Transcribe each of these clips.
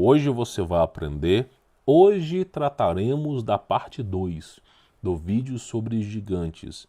hoje você vai aprender. Hoje trataremos da parte 2 do vídeo sobre gigantes.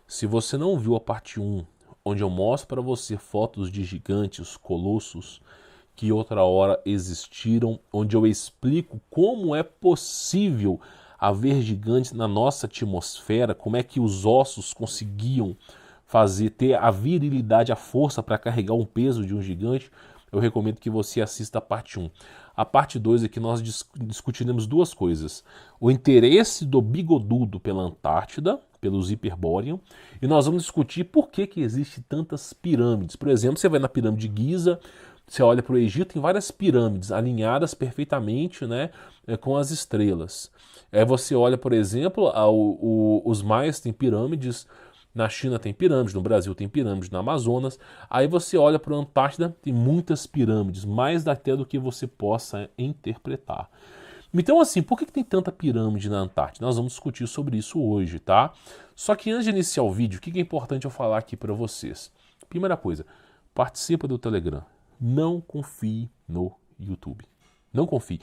Se você não viu a parte 1, onde eu mostro para você fotos de gigantes, colossos, que outra hora existiram, onde eu explico como é possível haver gigantes na nossa atmosfera, como é que os ossos conseguiam ter a virilidade, a força para carregar um peso de um gigante, eu recomendo que você assista a parte 1. A parte 2 é que nós discutiremos duas coisas. O interesse do bigodudo pela Antártida, pelos Hyperborean, e nós vamos discutir por que existem tantas pirâmides. Por exemplo, você vai na pirâmide de Giza, você olha para o Egito, tem várias pirâmides alinhadas perfeitamente, né, com as estrelas. Aí você olha, por exemplo, os maias têm pirâmides, na China tem pirâmide, no Brasil tem pirâmide, no Amazonas. Aí você olha para a Antártida, tem muitas pirâmides, mais até do que você possa interpretar. Então assim, por que tem tanta pirâmide na Antártida? Nós vamos discutir sobre isso hoje, tá? Só que antes de iniciar o vídeo, o que é importante eu falar aqui para vocês? Primeira coisa, participa do Telegram. Não confie no YouTube. Não confie.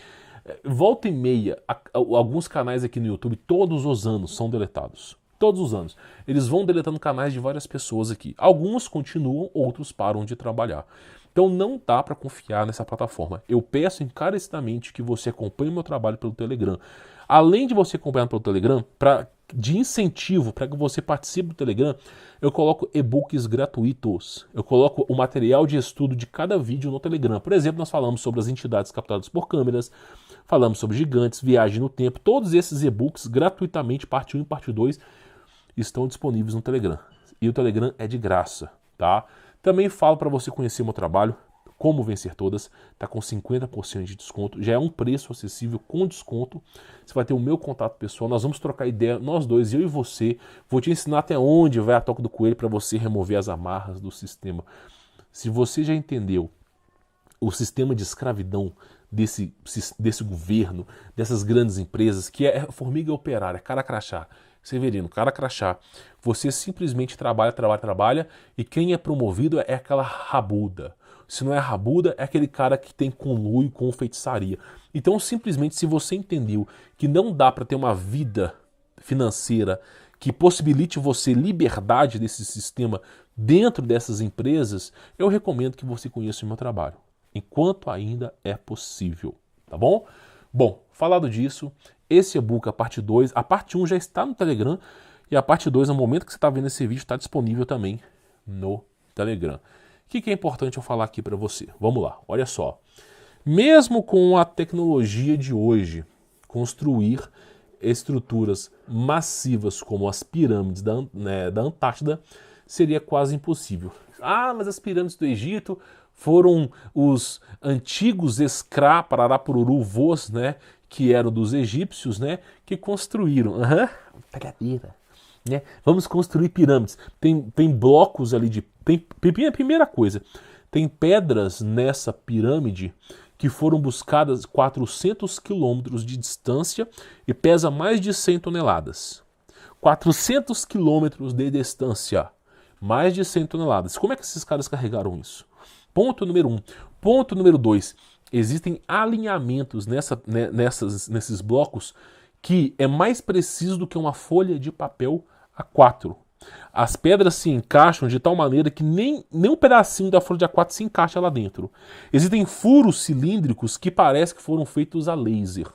Volta e meia, alguns canais aqui no YouTube, todos os anos, são deletados. Todos os anos. Eles vão deletando canais de várias pessoas aqui. Alguns continuam, outros param de trabalhar. Então não dá para confiar nessa plataforma. Eu peço encarecidamente que você acompanhe o meu trabalho pelo Telegram. Além de você acompanhar pelo Telegram, de incentivo para que você participe do Telegram, eu coloco e-books gratuitos. Eu coloco o material de estudo de cada vídeo no Telegram. Por exemplo, nós falamos sobre as entidades captadas por câmeras, falamos sobre gigantes, viagem no tempo. Todos esses e-books gratuitamente, parte 1 e parte 2, estão disponíveis no Telegram. E o Telegram é de graça, tá? Também falo para você conhecer meu trabalho, Como Vencer Todas, tá com 50% de desconto, já é um preço acessível com desconto. Você vai ter o meu contato pessoal, nós vamos trocar ideia, nós dois, eu e você. Vou te ensinar até onde vai a toca do coelho para você remover as amarras do sistema. Se você já entendeu o sistema de escravidão desse governo, dessas grandes empresas, que é formiga operária, cara crachá, Severino, cara crachá, você simplesmente trabalha, e quem é promovido é aquela rabuda. Se não é rabuda, é aquele cara que tem conluio com feitiçaria. Então, simplesmente, se você entendeu que não dá para ter uma vida financeira que possibilite você liberdade desse sistema dentro dessas empresas, eu recomendo que você conheça o meu trabalho, enquanto ainda é possível, tá bom? Bom, falado disso, esse e-book, a parte 2, a parte 1 já está no Telegram e a parte 2, no momento que você está vendo esse vídeo, está disponível também no Telegram. O que é importante eu falar aqui para você? Vamos lá, olha só. Mesmo com a tecnologia de hoje, construir estruturas massivas como as pirâmides da Antártida seria quase impossível. Ah, mas as pirâmides do Egito foram os antigos Pararapururu-vôs, né, que eram dos egípcios, né, que construíram. Brincadeira, né? Vamos construir pirâmides. Tem blocos ali primeira coisa, tem pedras nessa pirâmide que foram buscadas 400 quilômetros de distância e pesa mais de 100 toneladas. 400 quilômetros de distância, mais de 100 toneladas. Como é que esses caras carregaram isso? Ponto número 1. Ponto número 2. Existem alinhamentos nesses blocos que é mais preciso do que uma folha de papel A4. As pedras se encaixam de tal maneira que nem um pedacinho da folha de A4 se encaixa lá dentro. Existem furos cilíndricos que parece que foram feitos a laser.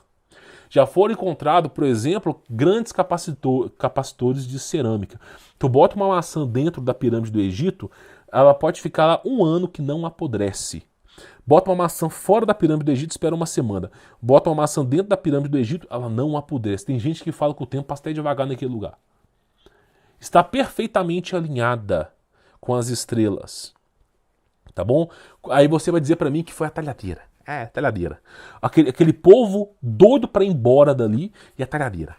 Já foram encontrados, por exemplo, grandes capacitores de cerâmica. Tu bota uma maçã dentro da pirâmide do Egito, ela pode ficar lá 1 ano que não apodrece. Bota uma maçã fora da pirâmide do Egito, espera 1 semana. Bota uma maçã dentro da pirâmide do Egito, ela não apodrece. Tem gente que fala que o tempo passa até devagar naquele lugar. Está perfeitamente alinhada com as estrelas. Tá bom? Aí você vai dizer para mim que foi a talhadeira. É, talhadeira. Aquele povo doido para ir embora dali e a talhadeira.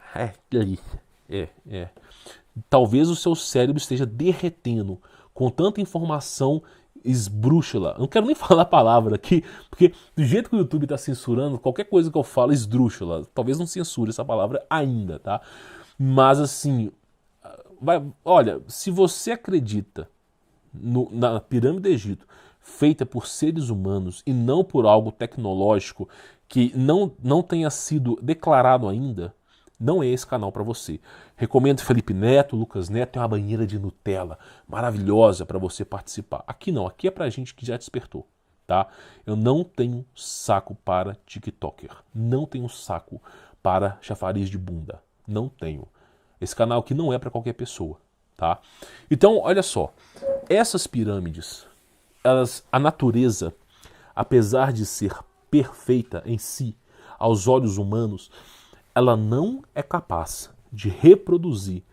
Talvez o seu cérebro esteja derretendo com tanta informação esdrúxula. Eu não quero nem falar a palavra aqui, porque do jeito que o YouTube está censurando, qualquer coisa que eu falo é esdrúxula. Talvez não censure essa palavra ainda, tá? Mas assim, olha, se você acredita na pirâmide do Egito, feita por seres humanos e não por algo tecnológico que não tenha sido declarado ainda, não é esse canal para você. Recomendo Felipe Neto, Lucas Neto, tem uma banheira de Nutella maravilhosa para você participar. Aqui não, aqui é pra gente que já despertou, tá? Eu não tenho saco para TikToker, não tenho saco para chafariz de bunda, não tenho. Esse canal aqui não é para qualquer pessoa, tá? Então, olha só, essas pirâmides, a natureza, apesar de ser perfeita em si, aos olhos humanos, ela não é capaz de reproduzir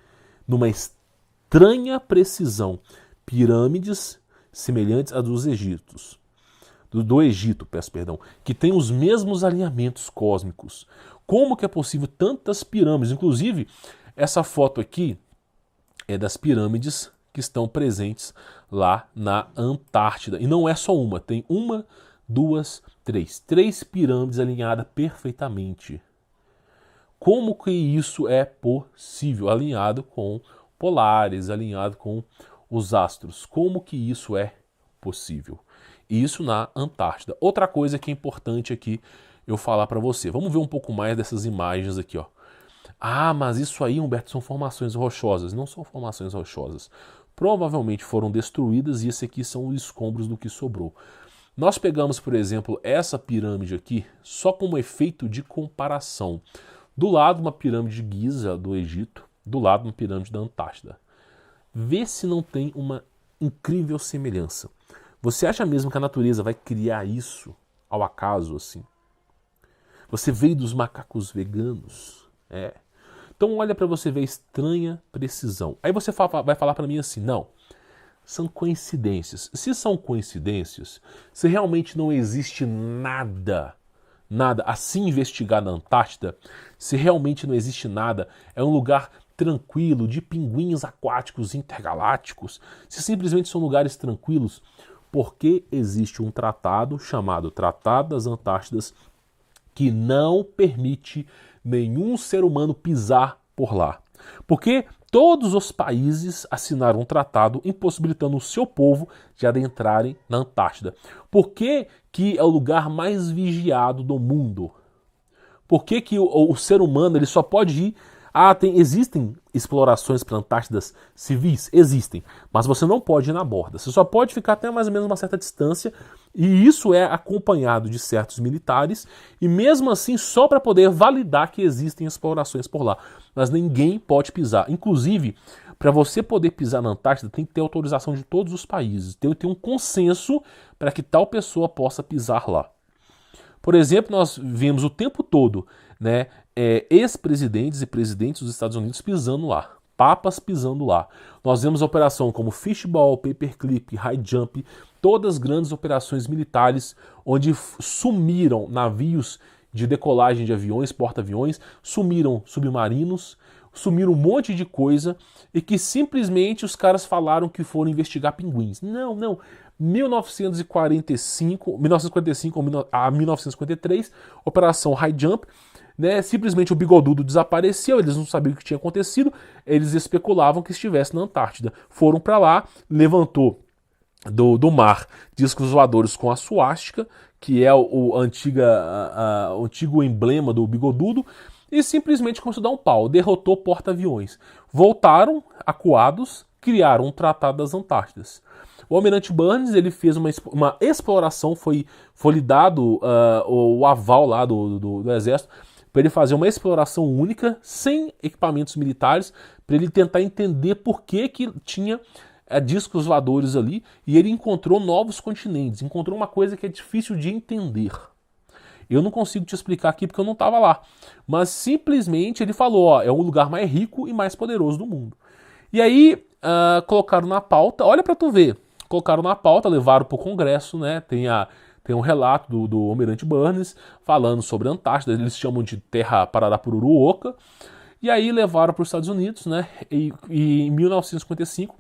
numa estranha precisão pirâmides semelhantes às dos Egípcios, do Egito, peço perdão, que tem os mesmos alinhamentos cósmicos. Como que é possível tantas pirâmides? Inclusive, essa foto aqui é das pirâmides que estão presentes lá na Antártida. E não é só uma, tem uma, duas, três. Três pirâmides alinhadas perfeitamente. Como que isso é possível? Alinhado com polares, alinhado com os astros. Como que isso é possível? Isso na Antártida. Outra coisa que é importante aqui eu falar para você. Vamos ver um pouco mais dessas imagens aqui, ó. Ah, mas isso aí, Humberto, são formações rochosas. Não são formações rochosas. Provavelmente foram destruídas e esse aqui são os escombros do que sobrou. Nós pegamos, por exemplo, essa pirâmide aqui só como efeito de comparação. Do lado uma pirâmide de Giza, do Egito, do lado uma pirâmide da Antártida. Vê se não tem uma incrível semelhança. Você acha mesmo que a natureza vai criar isso ao acaso assim? Você veio dos macacos veganos? É. Então olha para você ver a estranha precisão. Aí você vai falar para mim assim, não, são coincidências. Se são coincidências, se realmente não existe nada a se investigar na Antártida, se realmente não existe nada, é um lugar tranquilo de pinguins aquáticos intergalácticos, se simplesmente são lugares tranquilos, por que existe um tratado chamado Tratado das Antártidas que não permite nenhum ser humano pisar por lá? Porque todos os países assinaram um tratado impossibilitando o seu povo de adentrarem na Antártida. Por que que é o lugar mais vigiado do mundo? Por que que o ser humano ele só pode ir... existem explorações para Antártidas civis? Existem, mas você não pode ir na borda. Você só pode ficar até mais ou menos uma certa distância e isso é acompanhado de certos militares e mesmo assim só para poder validar que existem explorações por lá. Mas ninguém pode pisar. Inclusive, para você poder pisar na Antártida tem que ter autorização de todos os países. Tem que ter um consenso para que tal pessoa possa pisar lá. Por exemplo, nós vemos o tempo todo, né, ex-presidentes e presidentes dos Estados Unidos pisando lá, papas pisando lá. Nós vemos a operação como Fishball, Paperclip, High Jump, todas grandes operações militares onde sumiram navios de decolagem de aviões, porta-aviões, sumiram submarinos, sumiram um monte de coisa e que simplesmente os caras falaram que foram investigar pinguins. Não. 1945 a 1953, Operação High Jump, né, simplesmente o bigodudo desapareceu, eles não sabiam o que tinha acontecido, eles especulavam que estivesse na Antártida. Foram para lá, levantou do mar discos voadores com a suástica, que é o antigo emblema do bigodudo, e simplesmente começou a dar um pau, derrotou porta-aviões. Voltaram acuados, criaram um Tratado das Antártidas. O Almirante Burns ele fez uma exploração, foi lhe dado o aval lá do Exército para ele fazer uma exploração única, sem equipamentos militares, para ele tentar entender por que tinha discos voadores ali, e ele encontrou novos continentes, encontrou uma coisa que é difícil de entender. Eu não consigo te explicar aqui porque eu não estava lá, mas simplesmente ele falou, ó, é o lugar mais rico e mais poderoso do mundo. E aí colocaram na pauta, olha para tu ver, colocaram na pauta, levaram para o Congresso, né? Tem um relato do Almirante Burns falando sobre a Antártida, eles chamam de Terra Pararapururu Oca, e aí levaram para os Estados Unidos, né? E em 1955,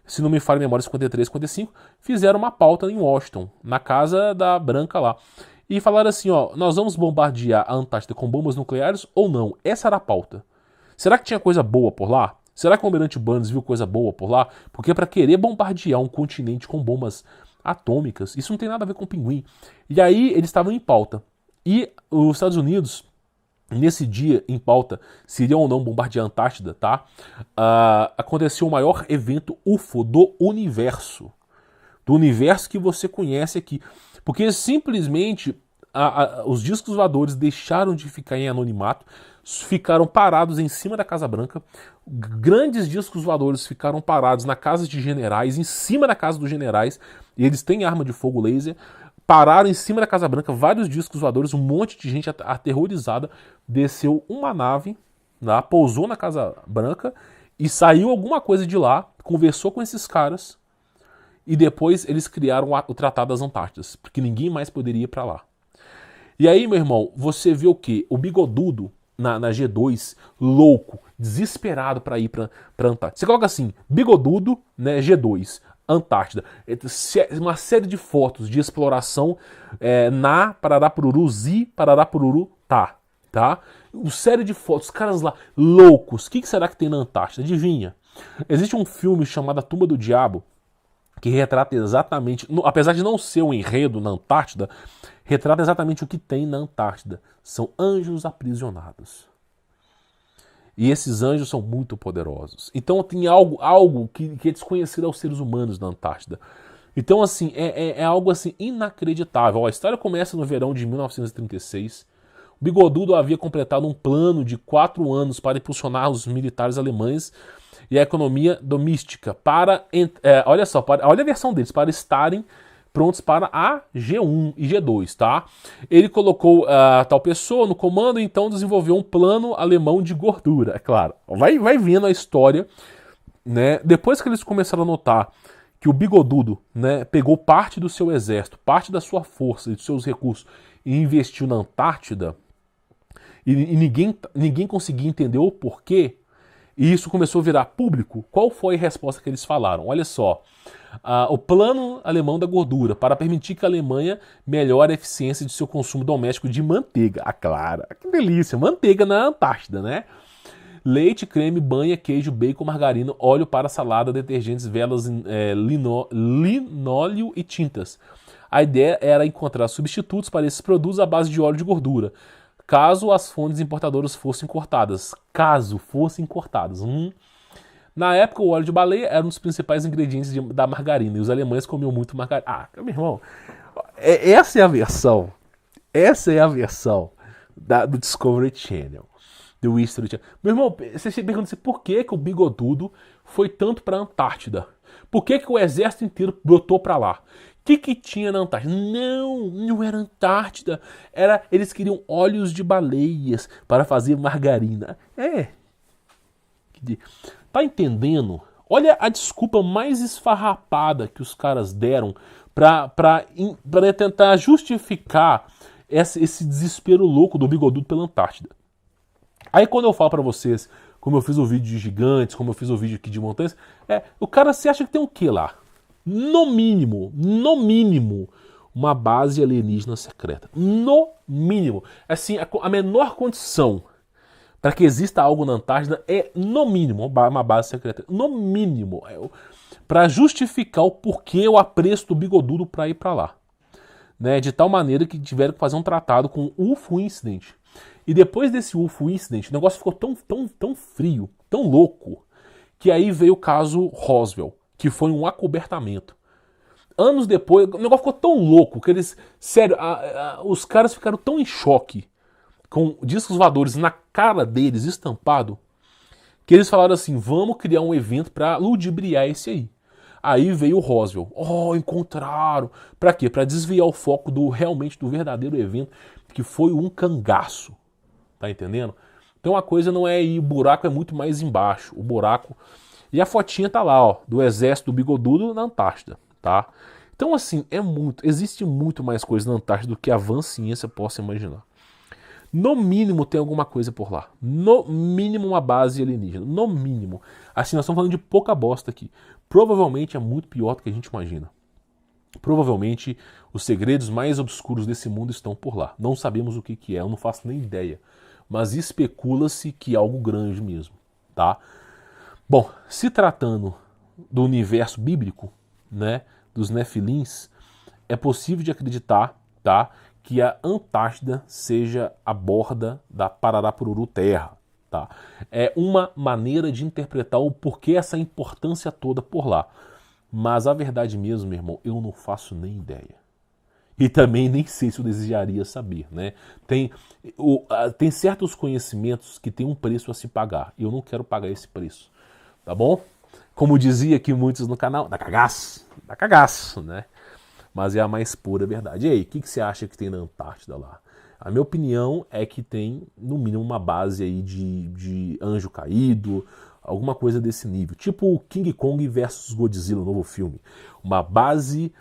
se não me falha a memória, 53, 55, fizeram uma pauta em Washington, na Casa da Branca lá. E falaram assim, ó, nós vamos bombardear a Antártida com bombas nucleares ou não? Essa era a pauta. Será que tinha coisa boa por lá? Será que o Almirante Burns viu coisa boa por lá? Porque para querer bombardear um continente com bombas atômicas. Isso não tem nada a ver com pinguim. E aí eles estavam em pauta. E os Estados Unidos, nesse dia em pauta, se iriam ou não bombardear a Antártida, tá? Aconteceu o maior evento UFO do universo. Do universo que você conhece aqui. Porque simplesmente os discos voadores deixaram de ficar em anonimato, ficaram parados em cima da Casa Branca. Grandes discos voadores ficaram parados na casa de generais, em cima da casa dos generais, e eles têm arma de fogo laser. Pararam em cima da Casa Branca, vários discos voadores, um monte de gente aterrorizada. Desceu uma nave, lá, pousou na Casa Branca e saiu alguma coisa de lá, conversou com esses caras e depois eles criaram o Tratado das Antártidas, porque ninguém mais poderia ir pra lá. E aí, meu irmão, você vê o quê? O Bigodudo na G2, louco, desesperado para ir pra Antártida. Você coloca assim, Bigodudo, né, G2, Antártida. Uma série de fotos de exploração na Pararapururu, Pararapururu, tá? Uma série de fotos, os caras lá, loucos. O que será que tem na Antártida? Adivinha? Existe um filme chamado A Tumba do Diabo, que retrata exatamente, apesar de não ser um enredo na Antártida, retrata exatamente o que tem na Antártida. São anjos aprisionados. E esses anjos são muito poderosos. Então tem algo que é desconhecido aos seres humanos na Antártida. Então, assim, é algo assim inacreditável. A história começa no verão de 1936. O Bigodudo havia completado um plano de 4 anos para impulsionar os militares alemães e a economia doméstica para, olha só, olha a versão deles, para estarem prontos para a G1 e G2, tá? Ele colocou tal pessoa no comando e então desenvolveu um plano alemão de gordura, é claro. Vai vendo a história, né? Depois que eles começaram a notar que o Bigodudo, né, pegou parte do seu exército, parte da sua força e dos seus recursos e investiu na Antártida, e ninguém conseguia entender o porquê, e isso começou a virar público, qual foi a resposta que eles falaram? Olha só, o plano alemão da gordura para permitir que a Alemanha melhore a eficiência de seu consumo doméstico de manteiga. Clara, que delícia, manteiga na Antártida, né? Leite, creme, banha, queijo, bacon, margarina, óleo para salada, detergentes, velas, linóleo e tintas. A ideia era encontrar substitutos para esses produtos à base de óleo de gordura, caso as fontes importadoras fossem cortadas. Na época, o óleo de baleia era um dos principais ingredientes da margarina, e os alemães comiam muito margarina. Meu irmão, essa é a versão. Essa é a versão do Discovery Channel, do History Channel. Meu irmão, você se pergunta assim, por que o Bigodudo foi tanto para a Antártida? Por que o exército inteiro brotou para lá? O que tinha na Antártida? Não era Antártida. Eles queriam óleos de baleias para fazer margarina. Tá entendendo? Olha a desculpa mais esfarrapada que os caras deram para tentar justificar esse desespero louco do Bigodudo pela Antártida. Aí quando eu falo para vocês, como eu fiz o vídeo de gigantes, como eu fiz o vídeo aqui de montanhas, o cara se acha que tem o quê lá? No mínimo, uma base alienígena secreta. No mínimo. Assim, a menor condição para que exista algo na Antártida é, no mínimo, uma base secreta. No mínimo. Para justificar o porquê o apreço do Bigodudo para ir para lá. Né? De tal maneira que tiveram que fazer um tratado com o UFO Incident. E depois desse UFO Incident, o negócio ficou tão frio, tão louco, que aí veio o caso Roswell, que foi um acobertamento. Anos depois, o negócio ficou tão louco que eles... Sério, os caras ficaram tão em choque com discos voadores na cara deles, estampado, que eles falaram assim, vamos criar um evento para ludibriar esse aí. Aí veio o Roswell. Encontraram. Pra quê? Pra desviar o foco do verdadeiro evento, que foi um cangaço. Tá entendendo? Então a coisa não é aí, o buraco é muito mais embaixo. O buraco... E a fotinha tá lá, ó, do exército do Bigodudo na Antártida, tá? Então assim, existe muito mais coisa na Antártida do que a vã ciência possa imaginar. No mínimo tem alguma coisa por lá. No mínimo uma base alienígena. No mínimo. Assim, nós estamos falando de pouca bosta aqui. Provavelmente é muito pior do que a gente imagina. Provavelmente os segredos mais obscuros desse mundo estão por lá. Não sabemos o que é, eu não faço nem ideia. Mas especula-se que é algo grande mesmo, tá? Bom, se tratando do universo bíblico, né, dos Nefilins, é possível de acreditar, tá, que a Antártida seja a borda da Pararapururu Terra. Tá? É uma maneira de interpretar o porquê essa importância toda por lá. Mas a verdade mesmo, meu irmão, eu não faço nem ideia. E também nem sei se eu desejaria saber, né? Tem certos conhecimentos que tem um preço a se pagar. E eu não quero pagar esse preço, tá bom? Como dizia aqui muitos no canal, dá cagaço, né? Mas é a mais pura verdade. E aí, o que você acha que tem na Antártida lá? A minha opinião é que tem, no mínimo, uma base aí de anjo caído, alguma coisa desse nível. Tipo King Kong versus Godzilla, o novo filme. Uma base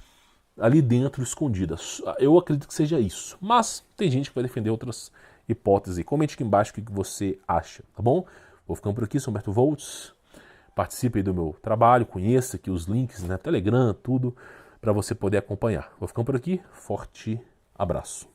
ali dentro escondida. Eu acredito que seja isso. Mas tem gente que vai defender outras hipóteses. Comente aqui embaixo o que você acha, tá bom? Vou ficando por aqui, sou Humberto Volts. Participe aí do meu trabalho, conheça aqui os links, né? Telegram, tudo, para você poder acompanhar. Vou ficando por aqui. Forte abraço.